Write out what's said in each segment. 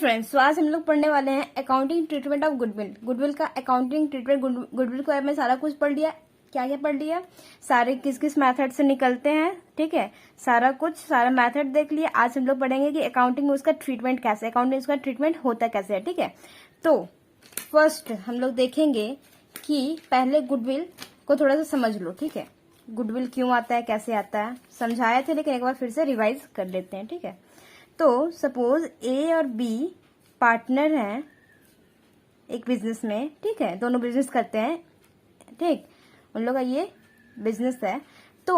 Students, तो आज हम लोग पढ़ने वाले हैं accounting treatment of goodwill. Goodwill का अकाउंटिंग ट्रीटमेंट, गुडविल के बारे में सारा कुछ पढ़ लिया। क्या क्या पढ़ लिया, सारे किस किस मेथड से निकलते हैं, ठीक है, सारा कुछ, सारा मेथड देख लिया। आज हम लोग पढ़ेंगे कि अकाउंटिंग में उसका ट्रीटमेंट कैसे, अकाउंटिंग में उसका ट्रीटमेंट होता कैसे है, ठीक है। तो फर्स्ट हम लोग देखेंगे कि पहले गुडविल को थोड़ा सा समझ लो, ठीक है। गुडविल क्यों आता है, कैसे आता है, समझाए थे, लेकिन एक बार फिर से रिवाइज कर लेते हैं, ठीक है। तो सपोज ए और बी पार्टनर हैं एक बिजनेस में, ठीक है, दोनों बिजनेस करते हैं, ठीक, उन लोग का ये बिजनेस है। तो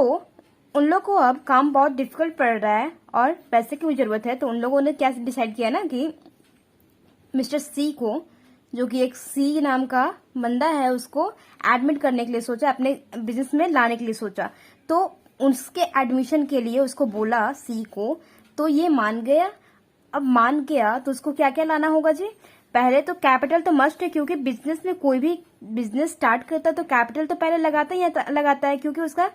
उन लोग को अब काम बहुत डिफिकल्ट पड़ रहा है और पैसे की भी जरूरत है। तो उन लोगों ने क्या डिसाइड किया ना कि मिस्टर सी को, जो कि एक सी नाम का बंदा है, उसको एडमिट करने के लिए सोचा, अपने बिजनेस में लाने के लिए सोचा। तो उसके एडमिशन के लिए उसको बोला सी को, तो ये मान गया। अब मान गया तो उसको क्या क्या लाना होगा जी। पहले तो कैपिटल तो मस्ट है, क्योंकि बिजनेस में कोई भी बिजनेस स्टार्ट करता है तो कैपिटल तो पहले लगाता है, क्योंकि उसका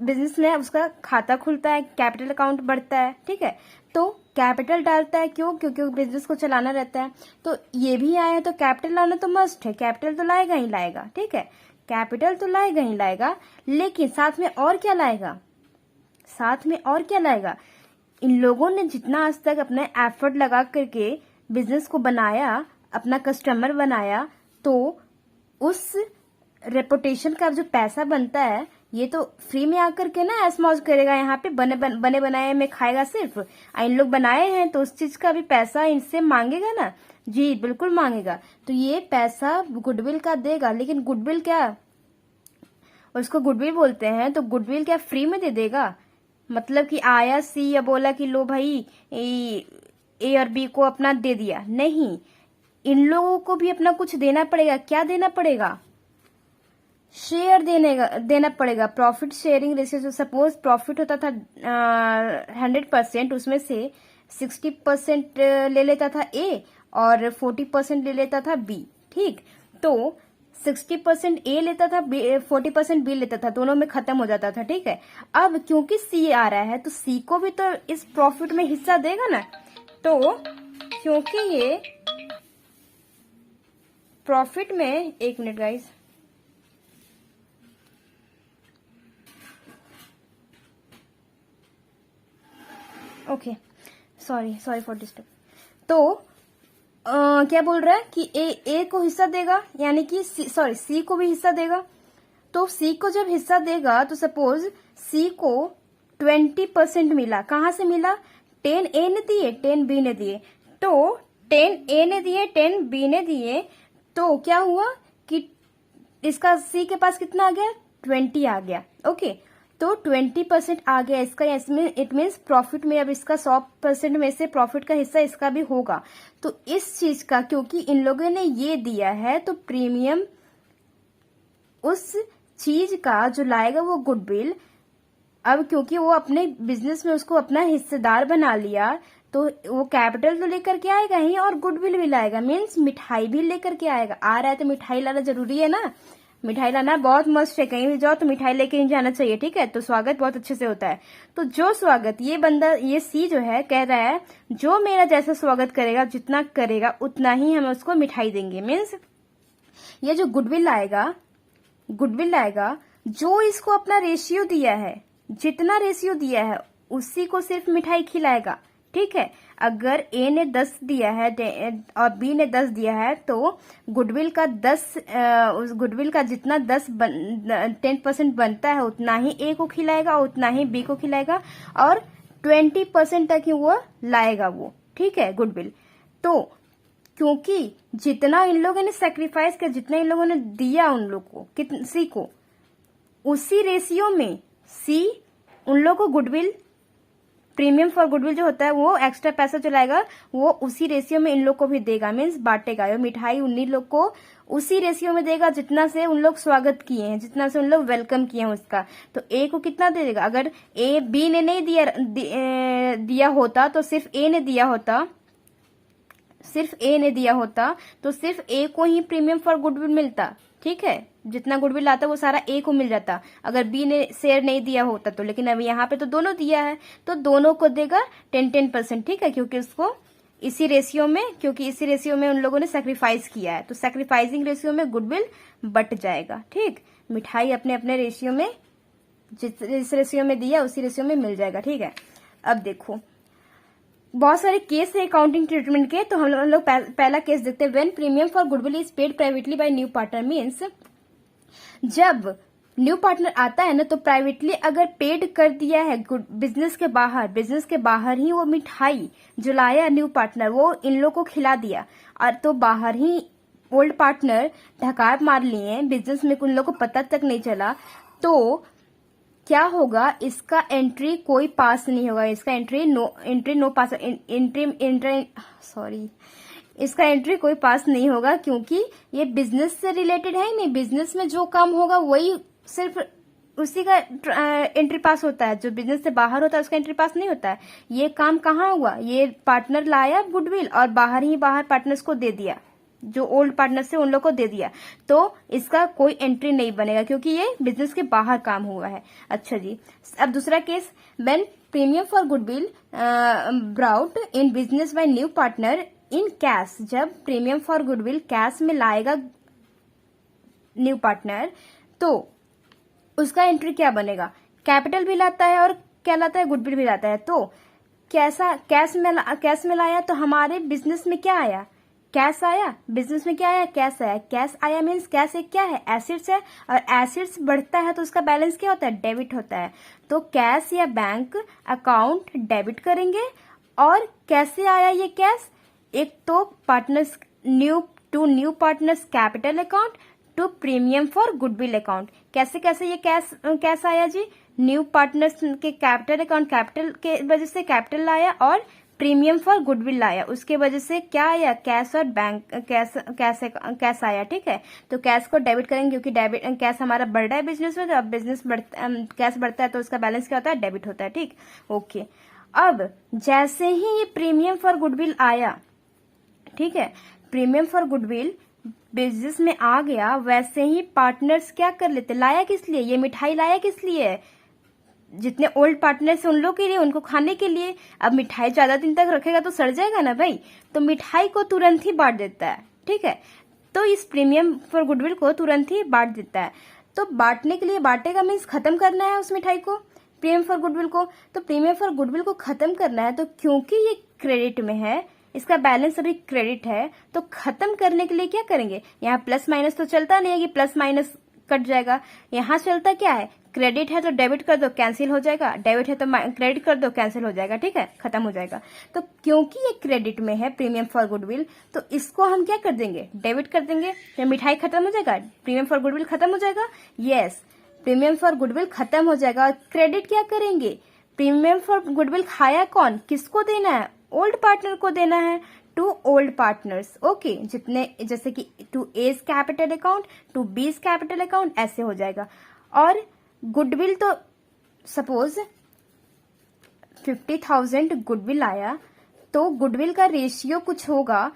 बिजनेस में उसका खाता खुलता है, कैपिटल अकाउंट बढ़ता है, ठीक है। तो कैपिटल डालता है, क्यों, क्योंकि बिजनेस को चलाना रहता है। तो ये भी आया है तो कैपिटल लाना तो मस्ट है, कैपिटल तो लाएगा ही लाएगा, ठीक है, कैपिटल तो लाएगा ही लाएगा। लेकिन साथ में और क्या लाएगा, साथ में और क्या लाएगा। इन लोगों ने जितना आज तक अपने एफर्ट लगा करके बिजनेस को बनाया, अपना कस्टमर बनाया, तो उस रेपुटेशन का जो पैसा बनता है, ये तो फ्री में आकर के ना ऐस मौज करेगा, यहाँ पे बने बनाए में खाएगा सिर्फ। इन लोग बनाए हैं तो उस चीज का भी पैसा इनसे मांगेगा ना जी, बिल्कुल मांगेगा। तो ये पैसा गुडविल का देगा, लेकिन गुडविल क्या, उसको गुडविल बोलते हैं, तो गुडविल क्या फ्री में दे देगा। मतलब कि आया सी या बोला कि लो भाई ए और बी को अपना दे दिया, नहीं, इन लोगों को भी अपना कुछ देना पड़ेगा। क्या देना पड़ेगा, शेयर देना पड़ेगा। प्रॉफिट शेयरिंग रेशियो, जो सपोज प्रॉफिट होता था 100%, उसमें से 60% ले लेता था ए और 40% ले लेता था बी, ठीक। तो 60% ए लेता था, 40% बी लेता था, दोनों में खत्म हो जाता था, ठीक है। अब क्योंकि सी आ रहा है तो सी को भी तो इस प्रॉफिट में हिस्सा देगा ना। तो क्योंकि ये प्रॉफिट में, एक minute guys, okay, sorry for disturb. तो क्या बोल रहा है कि ए को हिस्सा देगा, यानी कि सी को भी हिस्सा देगा। तो सी को जब हिस्सा देगा तो सपोज सी को 20% मिला। कहाँ से मिला, 10 ए ने दिए, 10 बी ने दिए। तो 10 ए ने दिए, 10 बी ने दिए, तो क्या हुआ कि इसका सी के पास कितना आ गया, 20 आ गया, ओके। तो 20% आ गया इसका, इसमें इट मीन्स प्रॉफिट में अब इसका 100% में से प्रॉफिट का हिस्सा इसका भी होगा। तो इस चीज का, क्योंकि इन लोगों ने ये दिया है, तो प्रीमियम उस चीज का जो लाएगा वो गुडविल। अब क्योंकि वो अपने बिजनेस में उसको अपना हिस्सेदार बना लिया, तो वो कैपिटल तो लेकर के आएगा ही और गुडविल भी लाएगा, मीन्स मिठाई भी लेकर के आएगा। आ रहा है तो मिठाई लाना जरूरी है ना, मिठाई लाना बहुत मस्त है, कहीं भी जाओ तो मिठाई लेके नहीं जाना चाहिए, ठीक है। तो स्वागत बहुत अच्छे से होता है। तो जो स्वागत ये बंदा, ये सी जो है, कह रहा है जो मेरा जैसा स्वागत करेगा, जितना करेगा उतना ही हम उसको मिठाई देंगे। मीन्स ये जो गुडविल लाएगा, जो इसको अपना रेशियो दिया है, जितना रेशियो दिया है उसी को सिर्फ मिठाई खिलाएगा, ठीक है। अगर ए ने 10 दिया है और बी ने 10 दिया है, तो गुडविल का 10, उस गुडविल का जितना 10% बनता है उतना ही ए को खिलाएगा और उतना ही बी को खिलाएगा, और 20% तक ही वो लाएगा वो, ठीक है, गुडविल। तो क्योंकि जितना इन लोगों ने सेक्रीफाइस किया, जितना इन लोगों ने दिया उन लोग को, सी को, उसी रेशियो में सी उन लोगों को गुडविल, प्रीमियम फॉर गुडविल जो होता है, वो एक्स्ट्रा पैसा जो लाएगा वो उसी रेशियो में इन लोग को भी देगा, मीन्स बांटेगा। मिठाई उन्हीं लोग को उसी रेशियो में देगा जितना से उन लोग स्वागत किए हैं, जितना से उन लोग वेलकम किए हैं उसका। तो ए को कितना दे देगा, अगर ए बी ने नहीं दिया होता तो सिर्फ ए ने दिया होता, तो सिर्फ ए को ही प्रीमियम फॉर गुडविल मिलता, ठीक है। जितना गुडविल आता वो सारा ए को मिल जाता, अगर बी ने शेयर नहीं दिया होता तो। लेकिन अभी यहाँ पे तो दोनों दिया है, तो दोनों को देगा 10-10%, ठीक है, क्योंकि उसको इसी रेशियो में, क्योंकि इसी रेशियो में उन लोगों ने सेक्रीफाइस किया है, तो सेक्रीफाइसिंग रेशियो में गुडविल बट जाएगा। ठीक, मिठाई अपने अपने रेशियो में, जिस रेशियो में दिया उसी रेशियो में मिल जाएगा। ठीक है, अब देखो बहुत सारे केस है अकाउंटिंग ट्रीटमेंट के, तो हम लोग पहला केस देखते हैं। When premium for goodwill is paid privately by new partner, means जब न्यू पार्टनर आता है ना, तो प्राइवेटली अगर पेड कर दिया है बिजनेस के बाहर ही वो मिठाई जो लाया न्यू पार्टनर वो इन लोग को खिला दिया, और तो बाहर ही ओल्ड पार्टनर ढकार मार लिए बिजनेस में, उन लोग को पता तक नहीं चला, तो क्या होगा, इसका एंट्री कोई पास नहीं होगा। इसका इसका एंट्री कोई पास नहीं होगा, क्योंकि ये बिजनेस से रिलेटेड है नहीं। बिजनेस में जो काम होगा वही सिर्फ उसी का एंट्री पास होता है, जो बिजनेस से बाहर होता है उसका एंट्री पास नहीं होता है। ये काम कहाँ हुआ, ये पार्टनर लाया गुडविल और बाहर पार्टनर्स को दे दिया, जो ओल्ड पार्टनर से उन लोग को दे दिया, तो इसका कोई एंट्री नहीं बनेगा, क्योंकि ये बिजनेस के बाहर काम हुआ है। अच्छा जी, अब दूसरा case, when premium for goodwill brought in business by new partner in cash, जब प्रीमियम फॉर गुडविल कैश में लाएगा न्यू पार्टनर, तो उसका एंट्री क्या बनेगा, कैपिटल भी लाता है और क्या लाता है, गुडविल भी लाता है। तो कैश में लाया, तो हमारे बिजनेस में क्या आया, कैश आया। बिजनेस में क्या आया, कैश आया। कैश आया मीन्स कैश एक क्या है, एसेट्स है, और एसेट्स बढ़ता है तो उसका बैलेंस क्या होता है, डेबिट होता है। तो कैश या बैंक अकाउंट डेबिट करेंगे। और कैसे आया ये कैश, एक तो partners new partners capital account to premium for goodwill account. कैसे ये कैश आया जी, न्यू पार्टनर्स के कैपिटल अकाउंट, कैपिटल के वजह से कैपिटल लाया, और प्रीमियम फॉर गुडविल लाया, उसके वजह से क्या आया, कैश और बैंक कैश आया। ठीक है, तो कैश को डेबिट करेंगे, क्योंकि कैश हमारा बढ़ रहा है बिजनेस में, तो अब कैश बढ़ता है तो उसका बैलेंस क्या होता है, डेबिट होता है। ठीक, ओके। अब जैसे ही ये प्रीमियम फॉर गुडविल आया, ठीक है, प्रीमियम फॉर गुडविल बिजनेस में आ गया, वैसे ही पार्टनर्स क्या कर लेते, लाया किस लिए, ये मिठाई लाया किस लिए, जितने ओल्ड पार्टनर्स हैं उन लोग के लिए, उनको खाने के लिए। अब मिठाई ज्यादा दिन तक रखेगा तो सड़ जाएगा ना भाई, तो मिठाई को तुरंत ही बांट देता है। ठीक है, तो इस प्रीमियम फॉर गुडविल को तुरंत ही बांट देता है। तो बांटने के लिए, बांटेगा मीन्स खत्म करना है उस मिठाई को, प्रीमियम फॉर गुडविल को। तो प्रीमियम फॉर गुडविल को खत्म करना है, तो क्योंकि ये क्रेडिट में है, इसका बैलेंस अभी क्रेडिट है, तो खत्म करने के लिए क्या करेंगे, यहाँ प्लस माइनस तो चलता नहीं है कि प्लस माइनस कट जाएगा, यहाँ चलता क्या है, क्रेडिट है तो डेबिट कर दो, कैंसिल हो जाएगा, डेबिट है तो क्रेडिट कर दो, कैंसिल हो जाएगा। ठीक है, खत्म हो जाएगा। तो क्योंकि ये क्रेडिट में है प्रीमियम फॉर गुडविल, तो इसको हम क्या कर देंगे, डेबिट कर देंगे, तो मिठाई खत्म हो जाएगा, प्रीमियम फॉर गुडविल खत्म हो जाएगा। यस, प्रीमियम फॉर गुडविल खत्म हो जाएगा, और क्रेडिट क्या करेंगे, प्रीमियम फॉर गुडविल खाया कौन, किसको देना है, ओल्ड पार्टनर को देना है, टू ओल्ड पार्टनर्स। ओके, जितने, जैसे कि to A's capital account, to B's capital account, ऐसे हो जाएगा। और गुडविल तो सपोज 50,000 गुडविल आया, तो गुडविल का रेशियो कुछ होगा,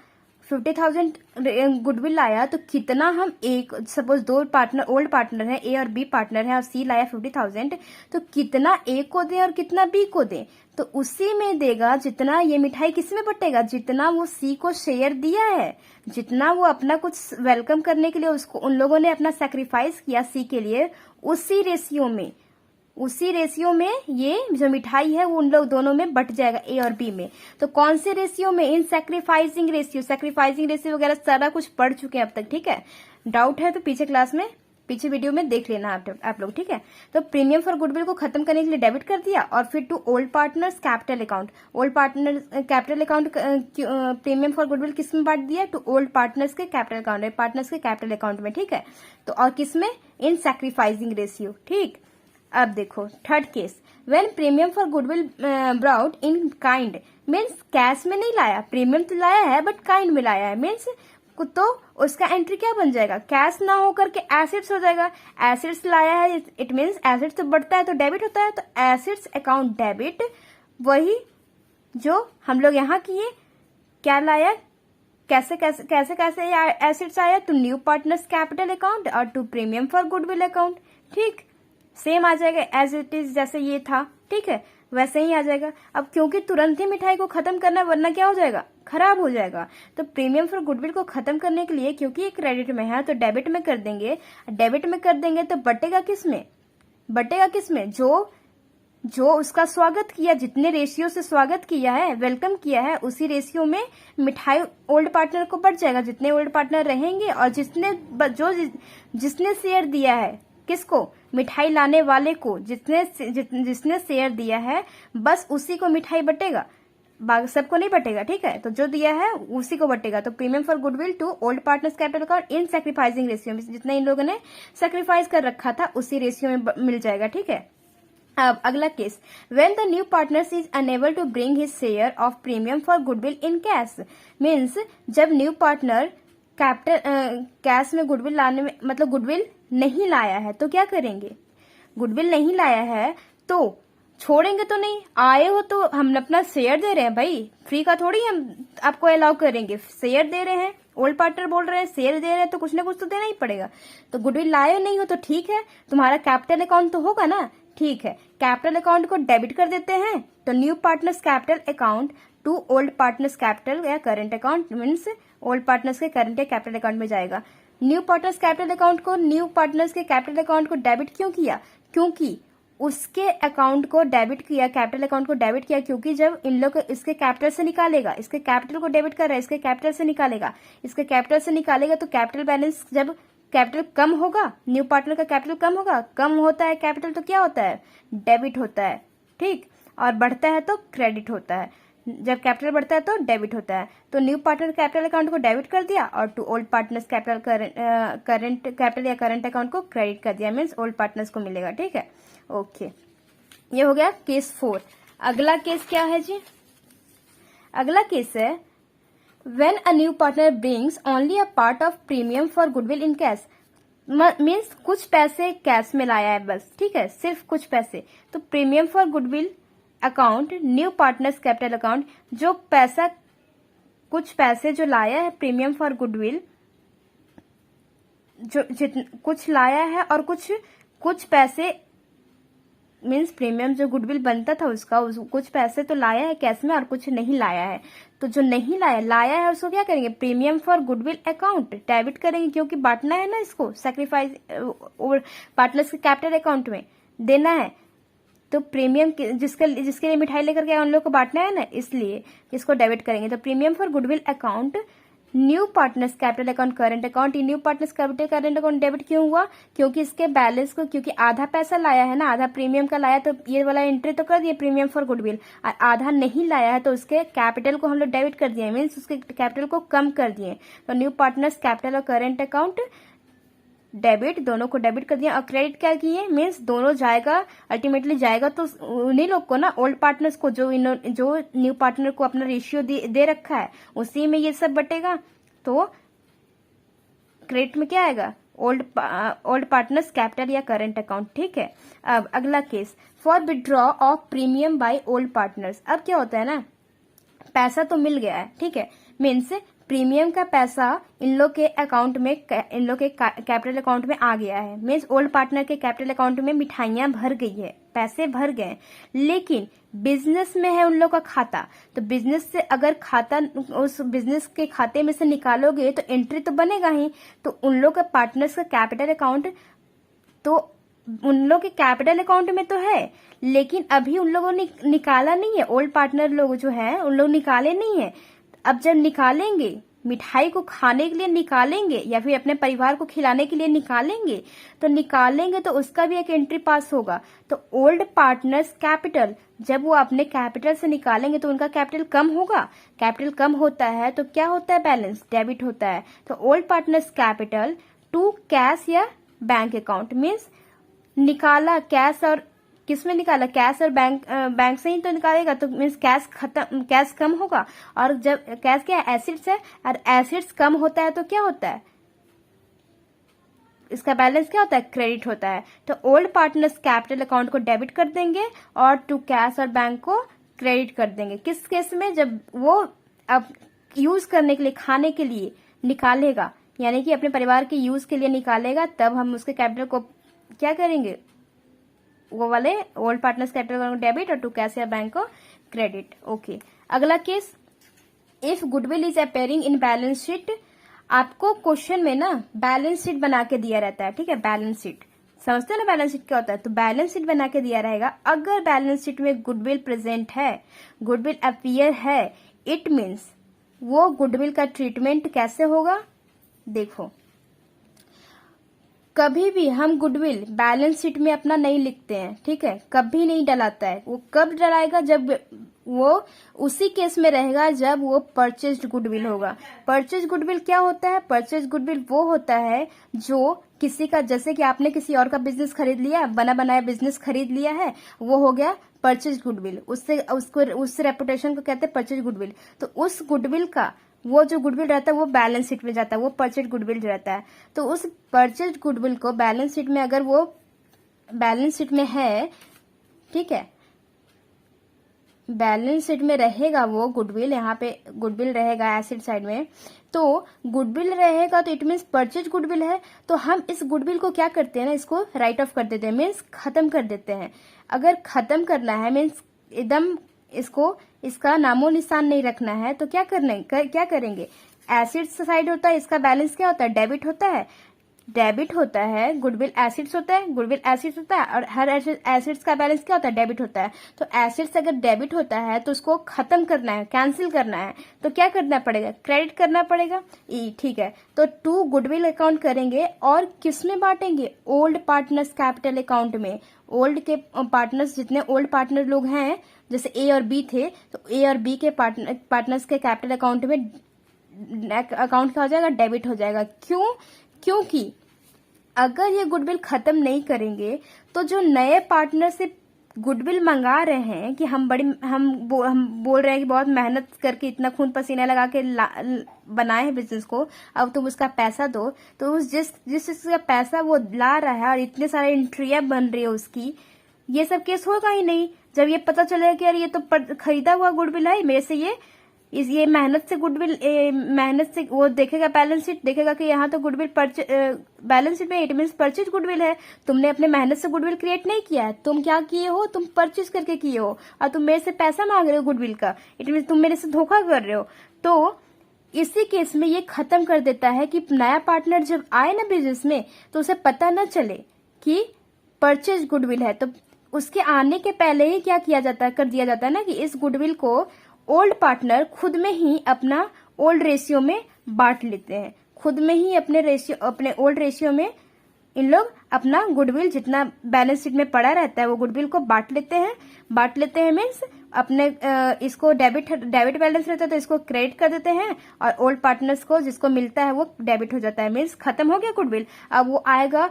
50,000 गुडविल आया तो कितना हम एक, सपोज दो पार्टनर, ओल्ड पार्टनर है, ए और बी पार्टनर है, और सी लाया 50,000, तो कितना ए को दें और कितना बी को दें, तो उसी में देगा जितना, ये मिठाई किसमें बटेगा, जितना वो सी को शेयर दिया है, जितना वो अपना कुछ वेलकम करने के लिए उसको उन लोगों ने अपना सेक्रीफाइस किया सी के लिए, उसी रेशियो में ये जो मिठाई है वो उन लोग दोनों में बट जाएगा, ए और बी में। तो कौन से रेशियो में, इन सेक्रीफाइसिंग रेशियो वगैरह सारा कुछ पढ़ चुके हैं अब तक। ठीक है, डाउट है तो पीछे क्लास में, पीछे वीडियो में देख लेना आप लोग। ठीक है, तो प्रीमियम फॉर गुडविल को खत्म करने के लिए डेबिट कर दिया, और फिर to old partners capital account, old partner capital account, premium for goodwill किस में बांट दिया, टू ओल्ड पार्टनर्स के कैपिटल अकाउंट, पार्टनर्स के कैपिटल अकाउंट में। ठीक है, तो और किस में, इन सेक्रीफाइसिंग रेशियो। ठीक, अब देखो third case, when premium for goodwill brought in kind, means cash में नहीं लाया, प्रीमियम तो लाया है बट काइंड में लाया है, मीन्स तो उसका एंट्री क्या बन जाएगा, कैश ना होकर के एसेट्स हो जाएगा। एसेट्स लाया है, इट मीन्स एसेट्स तो बढ़ता है तो डेबिट होता है, तो एसेट्स अकाउंट डेबिट, वही जो हम लोग यहाँ किए, क्या लाया, कैसे एसेट्स आया, to new partners capital account और to premium for goodwill account. ठीक, सेम आ जाएगा एज इट इज, जैसे ये था। ठीक है, वैसे ही आ जाएगा। अब क्योंकि तुरंत ही मिठाई को खत्म करना है, वरना क्या हो जाएगा, खराब हो जाएगा। तो प्रीमियम फॉर गुडविल को खत्म करने के लिए, क्योंकि ये क्रेडिट में है, तो डेबिट में कर देंगे। डेबिट में कर देंगे तो बटेगा किसमें? बटेगा किसमें? जो उसका स्वागत किया, जितने रेशियो से स्वागत किया है, वेलकम किया है, उसी रेशियो में मिठाई ओल्ड पार्टनर को बढ़ जाएगा। जितने ओल्ड पार्टनर रहेंगे और जिसने शेयर दिया है, किसको? मिठाई लाने वाले को, जिसने शेयर दिया है, बस उसी को मिठाई बटेगा, सबको नहीं बटेगा। ठीक है, तो जो दिया है उसी को बटेगा। तो premium for goodwill to old partners capital account in sacrificing ratio में, जितना इन लोगों ने सैक्रिफाइस कर रखा था उसी रेशियो में मिल जाएगा। ठीक है, अब अगला case, when the new partners is unable to bring his share of premium for goodwill in cash, means जब न्यू पार्टनर कैश में गुडविल लाने में, मतलब गुडविल नहीं लाया है तो क्या करेंगे? गुडविल नहीं लाया है तो छोड़ेंगे तो नहीं, आए हो तो हम अपना शेयर दे रहे हैं भाई, फ्री का थोड़ी हम आपको अलाउ करेंगे, शेयर दे रहे हैं। ओल्ड पार्टनर बोल रहे हैं शेयर दे रहे हैं तो कुछ ना कुछ तो देना ही पड़ेगा। तो गुडविल लाए नहीं हो तो ठीक है, तुम्हारा कैपिटल अकाउंट तो होगा ना, ठीक है, कैपिटल अकाउंट को डेबिट कर देते हैं। तो new partners capital account to old partners capital या current account, means old partners के करंट या कैपिटल अकाउंट में जाएगा। न्यू पार्टनर्स कैपिटल अकाउंट को, न्यू पार्टनर्स के कैपिटल अकाउंट को डेबिट क्यों किया? क्योंकि उसके अकाउंट को डेबिट किया, कैपिटल अकाउंट को डेबिट किया, क्योंकि जब इन लोग इसके कैपिटल से निकालेगा, इसके कैपिटल को डेबिट कर रहा है, इसके कैपिटल से निकालेगा, इसके कैपिटल से निकालेगा, तो कैपिटल बैलेंस, जब कैपिटल कम होगा, न्यू पार्टनर का कैपिटल कम होगा, कम होता है कैपिटल तो क्या होता है? डेबिट होता है। ठीक, और बढ़ता है तो क्रेडिट होता है। जब कैपिटल बढ़ता है तो डेबिट होता है। तो न्यू पार्टनर कैपिटल अकाउंट को डेबिट कर दिया और to old partners capital current capital या करंट अकाउंट को क्रेडिट कर दिया, मीन्स ओल्ड पार्टनर्स को मिलेगा। ठीक है, ओके, ये हो गया केस 4। अगला केस क्या है जी? अगला केस है when a new partner brings only a part of premium for goodwill in cash, means कुछ पैसे कैश में लाया है बस। ठीक है, सिर्फ कुछ पैसे। तो premium for goodwill account new partners capital account, जो पैसा, कुछ पैसे जो लाया है प्रीमियम फॉर गुडविल, जो कुछ लाया है और कुछ पैसे, मीन्स प्रीमियम जो गुडविल बनता था उसका, कुछ पैसे तो लाया है कैश में और कुछ नहीं लाया है। तो जो नहीं लाया है उसको क्या करेंगे? Premium for goodwill account debit करेंगे, क्योंकि बांटना है ना इसको, सैक्रिफाइस पार्टनर्स के कैपिटल अकाउंट में देना है। तो प्रीमियम जिसके लिए मिठाई लेकर के उन लोग को बांटना है ना, इसलिए इसको डेबिट करेंगे। तो premium for goodwill account new partners capital account current account, new partners capital current account debit क्यों हुआ? क्योंकि इसके बैलेंस को, क्योंकि आधा पैसा लाया है ना, आधा प्रीमियम का लाया, तो ये वाला एंट्री तो कर दिए प्रीमियम फॉर गुडविल, और आधा नहीं लाया है तो उसके कैपिटल को हम लोग डेबिट कर दिए, मीन्स उसके कैपिटल को कम कर दिए। तो न्यू पार्टनर्स कैपिटल और करंट अकाउंट डेबिट, दोनों को डेबिट कर दिया। और क्रेडिट क्या किए? मीन्स दोनों जाएगा, अल्टीमेटली जाएगा तो उन्हीं लोग को ना, ओल्ड पार्टनर्स को, जो न्यू पार्टनर को अपना रेशियो दे रखा है, उसी में ये सब बटेगा। तो क्रेडिट में क्या आएगा? ओल्ड पार्टनर्स कैपिटल या करंट अकाउंट। ठीक है, अब अगला case, for withdraw of premium by old partners. अब क्या होता है ना, पैसा तो मिल गया है, ठीक है, मीन्स प्रीमियम का पैसा इन लोग के अकाउंट में, इन लोग के कैपिटल अकाउंट में आ गया है, मीन्स ओल्ड पार्टनर के कैपिटल अकाउंट में मिठाइयां भर गई है, पैसे भर गए। लेकिन बिजनेस में है उन लोग का खाता, तो बिजनेस से अगर खाता उस बिजनेस के खाते में से निकालोगे तो एंट्री तो बनेगा ही। तो उन लोग का पार्टनर्स का कैपिटल अकाउंट तो उन लोग के कैपिटल अकाउंट में तो है, लेकिन अभी उन लोगों ने निकाला नहीं है, ओल्ड पार्टनर लोग जो है उन लोग निकाले नहीं है। अब जब निकालेंगे, मिठाई को खाने के लिए निकालेंगे या फिर अपने परिवार को खिलाने के लिए निकालेंगे, तो उसका भी एक एंट्री पास होगा। तो ओल्ड पार्टनर्स कैपिटल, जब वो अपने कैपिटल से निकालेंगे तो उनका कैपिटल कम होगा, कैपिटल कम होता है तो क्या होता है? बैलेंस डेबिट होता है। तो old partners capital to cash या बैंक अकाउंट, मीन्स निकाला कैश, और किस में निकाला? कैश और बैंक से ही तो निकालेगा, तो मीन्स कैश कम होगा। और जब कैश क्या है? एसिड्स है, और एसिड्स कम होता है तो क्या होता है? इसका बैलेंस क्या होता है? क्रेडिट होता है। तो ओल्ड पार्टनर्स कैपिटल अकाउंट को डेबिट कर देंगे और टू कैश और बैंक को क्रेडिट कर देंगे। किस केस में? जब वो अब यूज करने के लिए, खाने के लिए निकालेगा, यानी कि अपने परिवार के यूज के लिए निकालेगा, तब हम उसके कैपिटल को क्या करेंगे? वो वाले ओल्ड पार्टनर्स कैपिटल को डेबिट और टू कैश या बैंक को क्रेडिट। ओके, अगला case, if goodwill is appearing in balance sheet, आपको क्वेश्चन में ना बैलेंस शीट बना के दिया रहता है, ठीक है, बैलेंस शीट समझते हो ना बैलेंस शीट क्या होता है, तो बैलेंस शीट बना के दिया रहेगा। अगर बैलेंस शीट में गुडविल प्रेजेंट है, गुडविल अपीयर है, इट मीन्स वो गुडविल का ट्रीटमेंट कैसे होगा। देखो, कभी भी हम गुडविल बैलेंस शीट में अपना नहीं लिखते हैं, ठीक है, कभी नहीं डलाता है। वो कब डलाएगा, जब वो उसी केस में रहेगा जब वो परचेज्ड गुडविल होगा। परचेज गुडविल क्या होता है, परचेज गुडविल वो होता है जो किसी का, जैसे कि आपने किसी और का बिजनेस खरीद लिया, बना बनाया बिजनेस खरीद लिया है, वो हो गया परचेज गुडविल। उससे उस रेपुटेशन को कहते हैं परचेज गुडविल। तो उस गुडविल का वो जो गुडविल रहता है वो बैलेंस शीट में जाता है, वो परचेज गुडविल रहता है। तो उस परचेज गुडविल को बैलेंस शीट में, अगर वो बैलेंस शीट में है, ठीक है, बैलेंस शीट में रहेगा वो गुडविल, यहाँ पे गुडविल रहेगा एसेट साइड में, तो गुडविल रहेगा तो इट मीन्स परचेज गुडविल है। तो हम इस गुडविल को क्या करते हैं ना, इसको राइट ऑफ कर देते हैं, मीन्स खत्म कर देते हैं। अगर खत्म करना है मीन्स एकदम इसको, इसका नामो निशान नहीं रखना है, तो क्या करेंगे, एसिड्स साइड होता है, इसका बैलेंस क्या होता है, डेबिट होता है, डेबिट होता है, गुडविल एसिड्स होता है, गुडविल एसिड्स होता है, और हर एसिड्स का बैलेंस क्या होता है, डेबिट होता है। तो एसिड्स अगर डेबिट होता है तो उसको खत्म करना है, कैंसिल करना है, तो क्या करना पड़ेगा, क्रेडिट करना पड़ेगा, ठीक है। तो टू गुडविल अकाउंट करेंगे और किसमें बांटेंगे, ओल्ड पार्टनर्स कैपिटल अकाउंट में। ओल्ड के पार्टनर्स, जितने ओल्ड पार्टनर लोग हैं, जैसे ए और बी थे, तो ए और बी के पार्टनर्स के कैपिटल अकाउंट में अकाउंट क्या हो जाएगा, डेबिट हो जाएगा। क्योंकि अगर ये गुडविल खत्म नहीं करेंगे तो जो नए पार्टनर से गुडविल मंगा रहे हैं कि हम बोल रहे हैं कि बहुत मेहनत करके इतना खून पसीना लगा के बनाए हैं बिजनेस को, अब तुम उसका पैसा दो, तो उस जिस का पैसा वो ला रहा है और इतने सारे एंट्रियां बन रही है उसकी, ये सब केस होगा ही नहीं। जब ये पता चलेगा कि यार ये तो खरीदा हुआ गुडविल है, मेरे से ये मेहनत से गुडविल, मेहनत से वो देखेगा, बैलेंस शीट देखेगा कि यहाँ तो गुडविल बैलेंस शीट में इट मीन्स परचेज गुडविल है। तुमने अपने मेहनत से गुडविल क्रिएट नहीं किया है, तुम क्या किए हो, तुम परचेज करके किए हो, और तुम मेरे से पैसा मांग रहे हो गुडविल का, इट मीन्स तुम मेरे से धोखा कर रहे हो। तो इसी केस में ये खत्म कर देता है कि नया पार्टनर जब आए ना बिजनेस में, तो उसे पता न चले कि परचेज गुडविल है। तो उसके आने के पहले ही क्या किया जाता है, कर दिया जाता है ना, कि इस गुडविल को ओल्ड पार्टनर खुद में ही अपना ओल्ड रेशियो में बांट लेते हैं, खुद में ही अपने ओल्ड रेशियो में इन लोग अपना गुडविल जितना बैलेंस शीट में पड़ा रहता है वो गुडविल को बांट लेते हैं मीन्स अपने इसको डेबिट बैलेंस रहता है तो इसको क्रेडिट कर देते हैं, और ओल्ड पार्टनर्स को जिसको मिलता है वो डेबिट हो जाता है, मीन्स खत्म हो गया गुडविल। अब वो आएगा,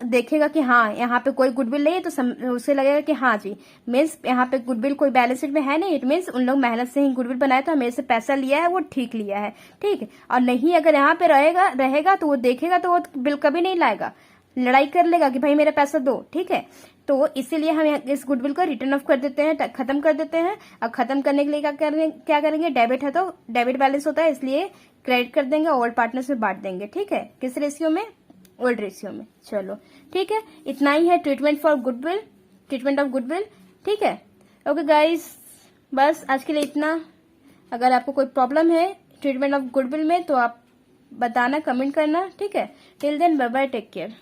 देखेगा कि हाँ यहाँ पे कोई गुडविल नहीं है, तो उसे लगेगा कि हाँ जी, मीन्स यहाँ पे गुडविल कोई बैलेंस शीट में है नहीं, इट मीन्स उन लोग मेहनत से ही गुडविल बनाया था, मेरे से पैसा लिया है, वो ठीक लिया है, ठीक है। और नहीं, अगर यहाँ पे रहेगा तो वो देखेगा तो वो बिल कभी नहीं लाएगा, लड़ाई कर लेगा कि भाई मेरा पैसा दो, ठीक है। तो इसीलिए हम इस गुडविल को रिटर्न ऑफ कर देते हैं, खत्म कर देते हैं। और खत्म करने के लिए क्या करेंगे, डेबिट है तो डेबिट बैलेंस होता है, इसलिए क्रेडिट कर देंगे, ओल्ड पार्टनर में बांट देंगे, ठीक है, किस रेशियो में, ओल्ड रेशियो में। चलो ठीक है, इतना ही है ट्रीटमेंट ऑफ गुडविल, ठीक है। ओके गाइस, बस आज के लिए इतना। अगर आपको कोई प्रॉब्लम है ट्रीटमेंट ऑफ गुडविल में तो आप बताना, कमेंट करना, ठीक है। Till then bye bye, take care.